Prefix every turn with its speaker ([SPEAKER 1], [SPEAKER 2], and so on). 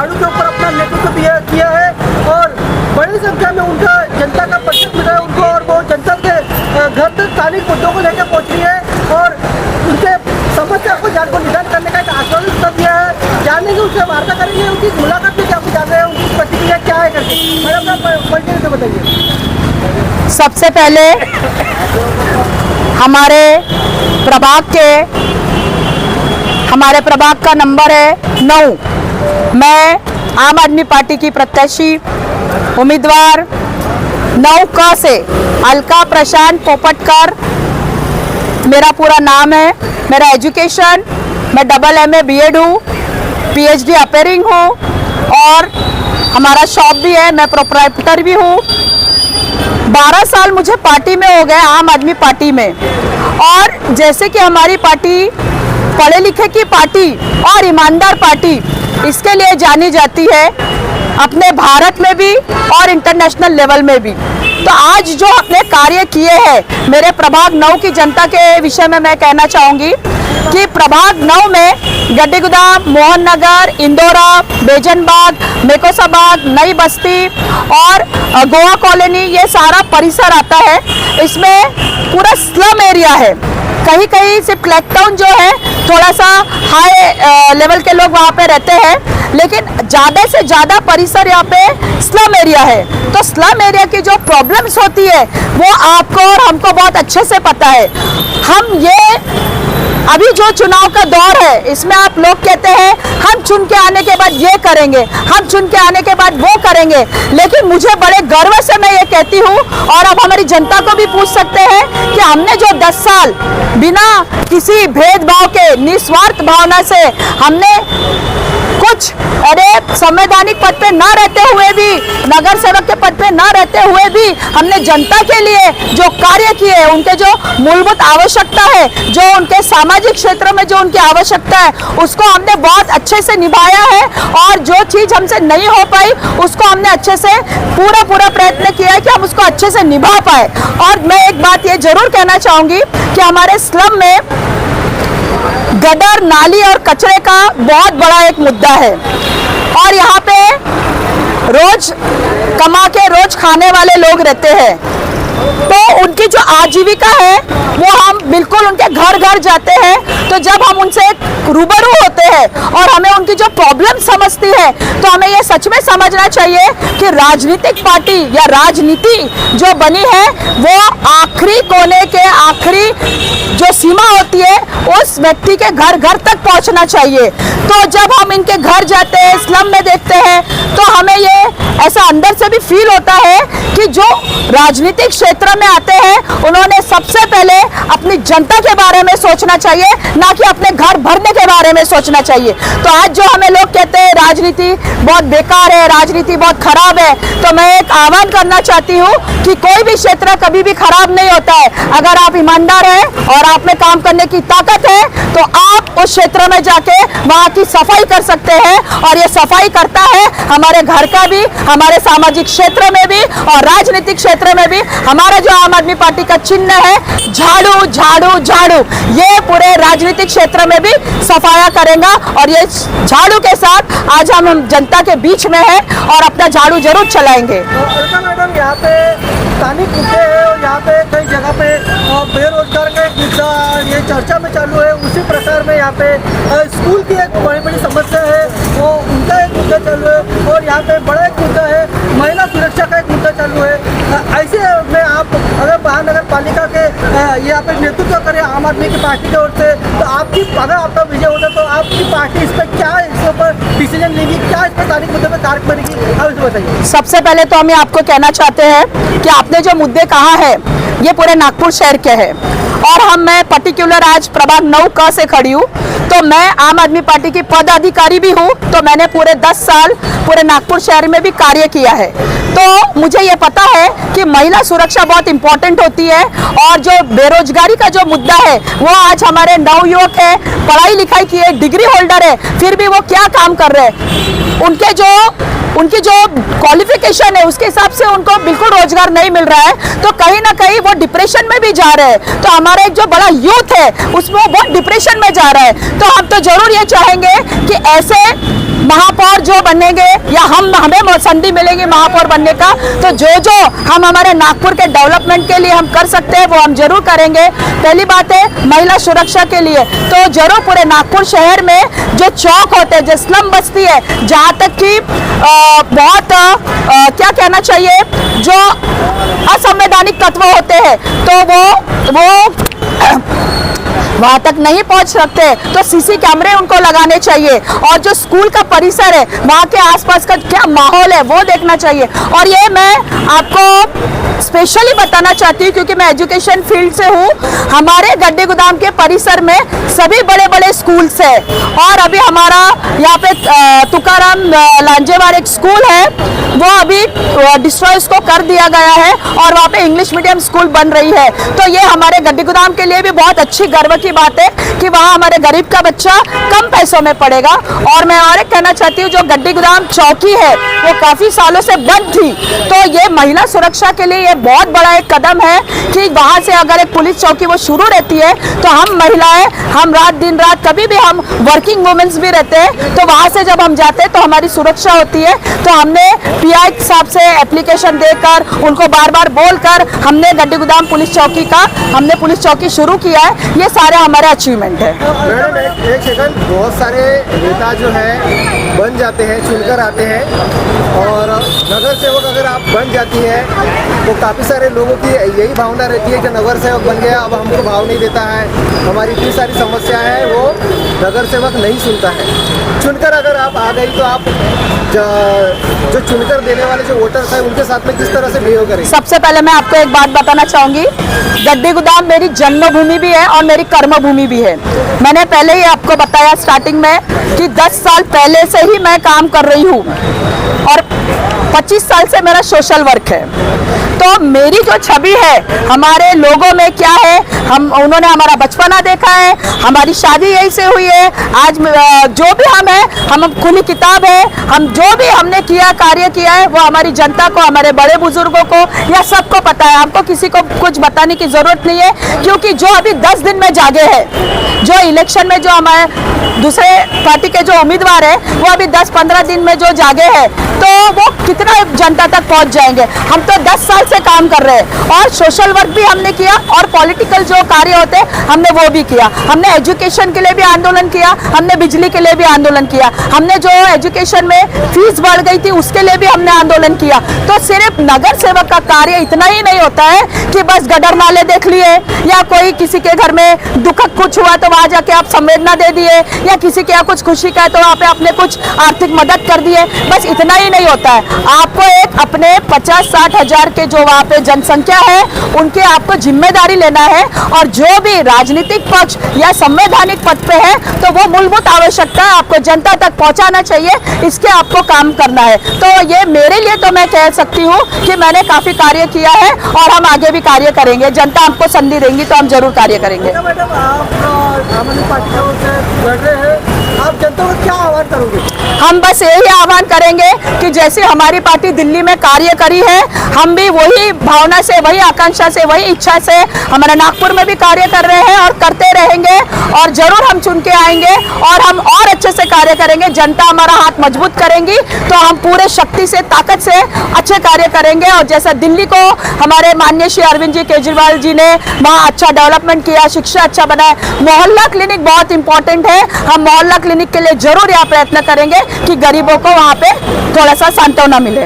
[SPEAKER 1] झाड़ू के ऊपर अपना नेतृत्व किया है और बड़ी संख्या में उनका जनता का प्रतिशत मिला है उनको और वो जनता के घर तक स्थानिक मुद्दों को लेकर पहुँच रही है और उनके समस्या को निदान करने का एक आश्वासन कर दिया है। जानने की उनसे वार्ता करेंगे, उनकी मुलाकात में क्या कुछ जान रहे हैं, उनकी प्रतिक्रिया क्या है करके। मैडम आप परिचय से बताइए।
[SPEAKER 2] सबसे पहले हमारे प्रभाग का नंबर है 9। मैं आम आदमी पार्टी की प्रत्याशी उम्मीदवार 9 से अलका प्रशांत पोपटकर मेरा पूरा नाम है। मेरा एजुकेशन, मैं AA BEd हूँ, PhD अपेयरिंग हूँ और हमारा शॉप भी है, मैं प्रोप्राइटर भी हूँ। 12 साल मुझे पार्टी में हो गए, आम आदमी पार्टी में। और जैसे कि हमारी पार्टी पढ़े लिखे की पार्टी और ईमानदार पार्टी इसके लिए जानी जाती है, अपने भारत में भी और इंटरनेशनल लेवल में भी। तो आज जो अपने कार्य किए हैं मेरे प्रभाग 9 की जनता के विषय में मैं कहना चाहूँगी कि प्रभाग 9 में गड्डीगुदाम, मोहन नगर, इंदौरा, बेजनबाग, मेकोसाबाग, नई बस्ती और गोवा कॉलोनी, ये सारा परिसर आता है। इसमें पूरा स्लम एरिया है। कहीं कहीं सिर्फ क्लैकटाउन जो है थोड़ा सा हाई लेवल के लोग वहाँ पे रहते हैं, लेकिन ज़्यादा से ज़्यादा परिसर यहाँ पे स्लम एरिया है। तो स्लम एरिया की जो प्रॉब्लम्स होती है वो आपको और हमको बहुत अच्छे से पता है। हम ये अभी जो चुनाव का दौर है इसमें आप लोग कहते हैं हम चुन के आने के बाद ये करेंगे, हम चुन के आने के बाद वो करेंगे, लेकिन मुझे बड़े गर्व से मैं ये कहती हूँ और अब हमारी जनता को भी पूछ सकते हैं कि हमने जो 10 साल बिना किसी भेदभाव के निस्वार्थ भावना से हमने कुछ संवैधानिक पद पे ना रहते हुए भी, नगर सेवक के पद पे ना रहते हुए भी हमने जनता के लिए जो कार्य किए, उनके जो मूलभूत आवश्यकता है, जो उनके सामाजिक क्षेत्र में जो उनकी आवश्यकता है, उसको हमने बहुत अच्छे से निभाया है। और जो चीज हमसे नहीं हो पाई उसको हमने अच्छे से पूरा प्रयत्न किया है कि हम उसको अच्छे से निभा पाए। और मैं एक बात ये जरूर कहना चाहूंगी कि हमारे स्लम में गटर, नाली और कचरे का बहुत बड़ा एक मुद्दा है और यहाँ पे रोज कमा के रोज खाने वाले लोग रहते हैं। तो उनकी जो आजीविका है वो हम बिल्कुल उनके घर घर जाते हैं। तो जब हम उनसे रूबरू होते हैं और हमें उनकी जो प्रॉब्लम समझती है तो हमें ये सच में समझना चाहिए कि राजनीतिक पार्टी या राजनीति जो बनी है वो आखिरी कोने के आखिरी जो सीमा होती है उस व्यक्ति के घर घर तक पहुंचना चाहिए। तो जब हम इनके घर जाते हैं, स्लम में देखते हैं, तो हमें ये ऐसा अंदर से भी फील होता है कि जो राजनीतिक क्षेत्र में आते हैं उन्होंने सबसे पहले अपनी जनता के बारे में सोचना चाहिए, ना कि अपने घर भरने के बारे में सोचना चाहिए। तो आज जो हमें लोग कहते हैं राजनीति बहुत बेकार है, राजनीति बहुत खराब है, तो मैं एक आह्वान करना चाहती हूँ कि कोई भी क्षेत्र कभी भी खराब नहीं होता है। अगर आप ईमानदार हैं और आप में काम करने की ताकत है तो आप उस क्षेत्र में जाके वहाँ की सफाई कर सकते हैं। और ये सफाई करता है हमारे घर का भी, हमारे सामाजिक क्षेत्र में भी और राजनीतिक क्षेत्र में भी। हमारा जो आम आदमी पार्टी का चिन्ह है झाड़ू झाड़ू झाड़ू, ये पूरे राजनीतिक क्षेत्र में भी सफाया करेगा। और ये झाड़ू के साथ आज हम जनता के बीच में है और अपना झाड़ू जरूर चलाएंगे।
[SPEAKER 1] मैडम यहाँ पे स्थानिक मुद्दे हैं और यहाँ पे कई जगह पे बेरोजगार का एक मुद्दा ये चर्चा में चालू है। उसी प्रकार में यहाँ पे स्कूल की एक बड़ी समस्या है, वो उनका एक मुद्दा चालू है। और यहाँ पे बड़ा एक मुद्दा है महिला सुरक्षा का एक मुद्दा चालू है। ऐसे में आप अगर महानगर पालिका के यहाँ पे नेतृत्व करें आम आदमी की पार्टी की ओर से, तो आपकी अगर आपका विजय होता तो आपकी पार्टी इस पर क्या इसके ऊपर डिसीजन लेगी, क्या इस पर स्थानिक मुद्दे पर कार्य करेगी, आप इसे बताइए।
[SPEAKER 2] सबसे पहले तो हम आपको कहना चाहते हैं कि आपने जो मुद्दे कहा है ये पूरे नागपुर शहर के हैं और मैं पर्टिकुलर आज प्रभाग 9 से खड़ी हूँ। तो मैं आम आदमी पार्टी की पदाधिकारी भी हूँ, तो मैंने पूरे 10 साल पूरे नागपुर शहर में भी कार्य किया है। तो मुझे ये पता है कि महिला सुरक्षा बहुत इंपॉर्टेंट होती है और जो बेरोजगारी का जो मुद्दा है वो आज हमारे नवयुवक है, पढ़ाई लिखाई किए, डिग्री होल्डर है, फिर भी वो क्या काम कर रहे हैं। उनके जो उनकी जो क्वालिफिकेशन है उसके हिसाब से उनको बिल्कुल रोजगार नहीं मिल रहा है, तो कहीं ना कहीं वो डिप्रेशन में भी जा रहे हैं। तो हमारा एक जो बड़ा यूथ है उसमें वो बहुत डिप्रेशन में जा रहा है। तो हम तो जरूर ये चाहेंगे कि ऐसे महापौर जो बनेंगे या हमें संधि मिलेगी महापौर बनने का, तो जो हम हमारे नागपुर के डेवलपमेंट के लिए हम कर सकते हैं वो हम जरूर करेंगे। पहली बात है महिला सुरक्षा के लिए, तो जरूर पूरे नागपुर शहर में जो चौक होते हैं, जो स्लम बस्ती है, जहाँ तक कि बहुत क्या कहना चाहिए, जो असंवैधानिक तत्व होते हैं तो वो वहां तक नहीं पहुंच सकते, तो सीसी कैमरे उनको लगाने चाहिए। और जो स्कूल का परिसर है वहां के आसपास का क्या माहौल है वो देखना चाहिए। और ये मैं आपको स्पेशली बताना चाहती हूँ क्योंकि मैं एजुकेशन फील्ड से हूँ। हमारे गड्ढे गोदाम के परिसर में सभी बड़े बड़े स्कूल्स है, और अभी हमारा यहाँ पे तुकाराम लांजेवार एक स्कूल है, वो अभी डिस्ट्रॉय को कर दिया गया है और वहाँ पे इंग्लिश मीडियम स्कूल बन रही है। तो ये हमारे गड्ढे गोदाम के लिए भी बहुत अच्छी गर्व की बात है कि वहाँ हमारे गरीब का बच्चा कम पैसों में पढ़ेगा। और मैं और एक कहना चाहती हूँ, जो गड्ढे गोदाम चौकी है वो काफी सालों से बंद थी, तो ये महिला सुरक्षा के लिए ये बहुत बड़ा एक कदम है कि वहाँ से अगर एक पुलिस चौकी वो शुरू रहती है तो हम महिलाएं, हम रात दिन रात कभी भी हम वर्किंग वुमेन्स भी रहते हैं, तो वहाँ से जब हम जाते हैं तो हमारी सुरक्षा होती है। तो हमने पीआई साहब से एप्लीकेशन देकर उनको बार बार बोलकर हमने गड्ढे गोदाम पुलिस चौकी का हमने पुलिस चौकी शुरू किया है। ये सारे हमारे अचीवमेंट है।
[SPEAKER 3] मैडम एक सेकंड, बहुत सारे नेता जो है बन जाते हैं, चुनकर आते हैं, और नगर सेवक अगर आप बन जाती है तो काफ़ी सारे लोगों की यही भावना रहती है कि नगर सेवक बन गया अब हमको भाव नहीं देता है, हमारी इतनी सारी समस्या है, वो नगर सेवक नहीं सुनता है। चुनकर अगर आप आ गई तो आप जो चुनकर देने वाले जो वोटर्स हैं उनके साथ में किस तरह से बिहेव करेंगे?
[SPEAKER 2] सबसे पहले मैं आपको एक बात बताना चाहूंगी, गड्ढे गोदाम मेरी जन्मभूमि भी है और मेरी कर्मभूमि भी है। मैंने पहले ही आपको बताया स्टार्टिंग में कि 10 साल पहले से ही मैं काम कर रही हूँ और 25 साल से मेरा सोशल वर्क है। तो मेरी जो छवि है हमारे लोगों में क्या है, उन्होंने हमारा बचपना देखा है, हमारी शादी यही से हुई है, आज जो भी हम हैं हम खुली किताब है, हम जो भी हमने किया कार्य किया है वो हमारी जनता को, हमारे बड़े बुजुर्गों को या सबको पता है। हमको किसी को कुछ बताने की जरूरत नहीं है, क्योंकि जो अभी 10 दिन में जागे हैं, जो इलेक्शन में जो हमारे दूसरे पार्टी के जो उम्मीदवार है वो अभी 10-15 दिन में जो जागे हैं, तो वो कितना जनता तक पहुंच जाएंगे। हम तो 10 साल से काम कर रहे हैं और सोशल वर्क भी हमने किया और पॉलिटिकल जो कार्य होते हैं हमने वो भी किया। हमने एजुकेशन के लिए भी आंदोलन किया, हमने बिजली के लिए भी आंदोलन किया, हमने जो एजुकेशन में फीस बढ़ गई थी उसके लिए भी हमने आंदोलन किया। तो सिर्फ नगर सेवक का कार्य इतना ही नहीं होता है कि बस गटर नाले देख लिए या कोई किसी के घर में दुख कुछ हुआ तो वहां जाके आप संवेदना दे दिए, या किसी के यहाँ कुछ खुशी का है तो वहाँ पे आपने कुछ आर्थिक मदद कर दिए, बस इतना ही नहीं होता है। आपको एक अपने 50-60 हजार के जो वहाँ पे जनसंख्या है उनके आपको जिम्मेदारी लेना है, और जो भी राजनीतिक पक्ष या संवैधानिक पद पे है तो वो मूलभूत आवश्यकता आपको जनता तक पहुंचाना चाहिए, इसके आपको काम करना है। तो ये मेरे लिए तो मैं कह सकती हूँ कि मैंने काफी कार्य किया है और हम आगे भी कार्य करेंगे। जनता हमको संधि देंगी तो हम जरूर कार्य करेंगे।
[SPEAKER 1] मैडम आप आम आदमी पार्टी की ओर से लड़ रहे हैं, आप जनता को क्या आह्वान करोगे?
[SPEAKER 2] हम बस यही आह्वान करेंगे कि जैसे हमारी पार्टी दिल्ली में कार्य करी है, हम भी वही भावना से, वही आकांक्षा से, वही इच्छा से हमारे नागपुर में भी कार्य कर रहे हैं और करते रहेंगे, और जरूर हम चुन के आएंगे और हम और अच्छे से कार्य करेंगे। जनता हमारा हाथ मजबूत करेंगी तो हम पूरे शक्ति से, ताकत से अच्छे कार्य करेंगे। और जैसा दिल्ली को हमारे माननीय श्री अरविंद जी केजरीवाल जी ने वहाँ अच्छा डेवलपमेंट किया, शिक्षा अच्छा बनाया, मोहल्ला क्लिनिक बहुत इंपॉर्टेंट है, हम मोहल्ला क्लिनिक के लिए जरूर यहाँ प्रयत्न करेंगे कि गरीबों को वहाँ पे थोड़ा सा सांत्वना मिले।